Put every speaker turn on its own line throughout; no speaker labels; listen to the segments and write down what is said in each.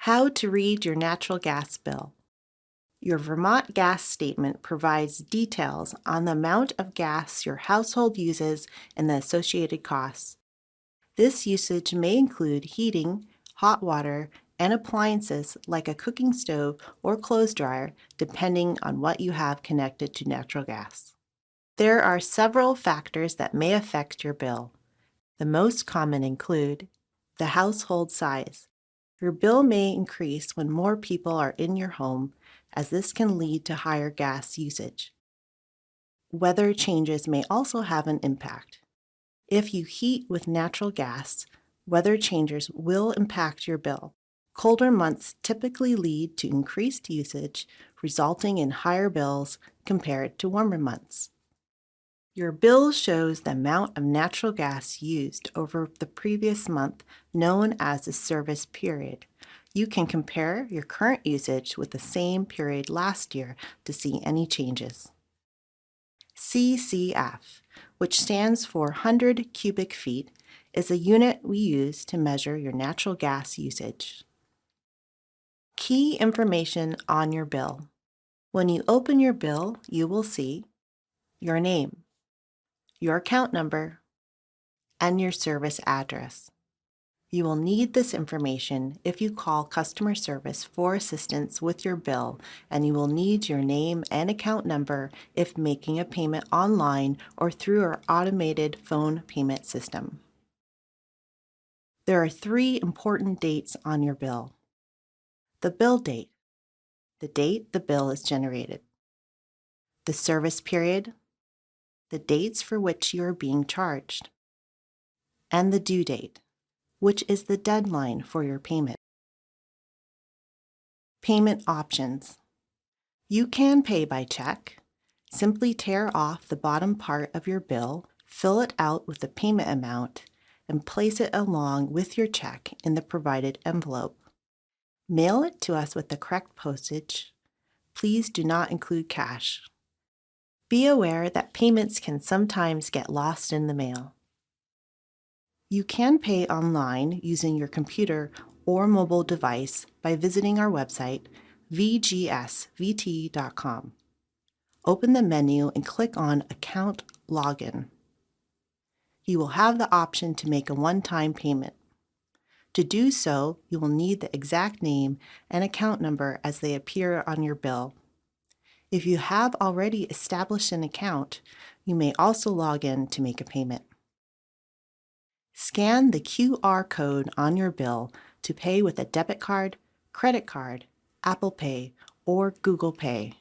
How to read your natural gas bill. Your Vermont Gas statement provides details on the amount of gas your household uses and the associated costs. This usage may include heating, hot water, and appliances like a cooking stove or clothes dryer, depending on what you have connected to natural gas. There are several factors that may affect your bill. The most common include the household size. Your bill may increase when more people are in your home, as this can lead to higher gas usage. Weather changes may also have an impact. If you heat with natural gas, weather changes will impact your bill. Colder months typically lead to increased usage, resulting in higher bills compared to warmer months. Your bill shows the amount of natural gas used over the previous month, known as the service period. You can compare your current usage with the same period last year to see any changes. CCF, which stands for 100 cubic feet, is a unit we use to measure your natural gas usage. Key information on your bill. When you open your bill, you will see your name, your account number, and your service address. You will need this information if you call customer service for assistance with your bill, and you will need your name and account number if making a payment online or through our automated phone payment system. There are 3 important dates on your bill. The bill date, the date the bill is generated. The service period, the dates for which you are being charged. And the due date, which is the deadline for your payment. Payment options. You can pay by check. Simply tear off the bottom part of your bill, fill it out with the payment amount, and place it along with your check in the provided envelope. Mail it to us with the correct postage. Please do not include cash. Be aware that payments can sometimes get lost in the mail. You can pay online using your computer or mobile device by visiting our website, vgsvt.com. Open the menu and click on Account Login. You will have the option to make a one-time payment. To do so, you will need the exact name and account number as they appear on your bill. If you have already established an account, you may also log in to make a payment. Scan the QR code on your bill to pay with a debit card, credit card, Apple Pay, or Google Pay.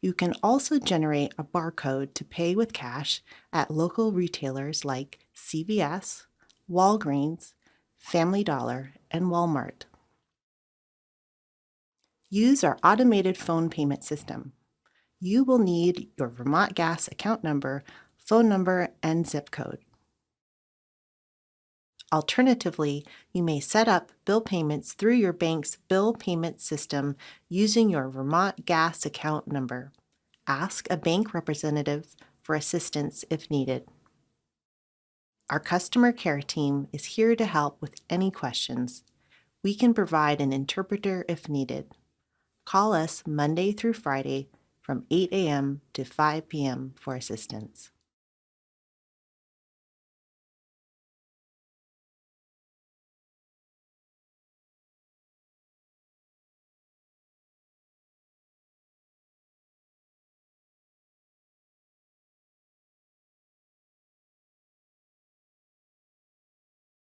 You can also generate a barcode to pay with cash at local retailers like CVS, Walgreens, Family Dollar, and Walmart. Use our automated phone payment system. You will need your Vermont Gas account number, phone number, and zip code. Alternatively, you may set up bill payments through your bank's bill payment system using your Vermont Gas account number. Ask a bank representative for assistance if needed. Our customer care team is here to help with any questions. We can provide an interpreter if needed. Call us Monday through Friday from 8 a.m. to 5 p.m. for assistance.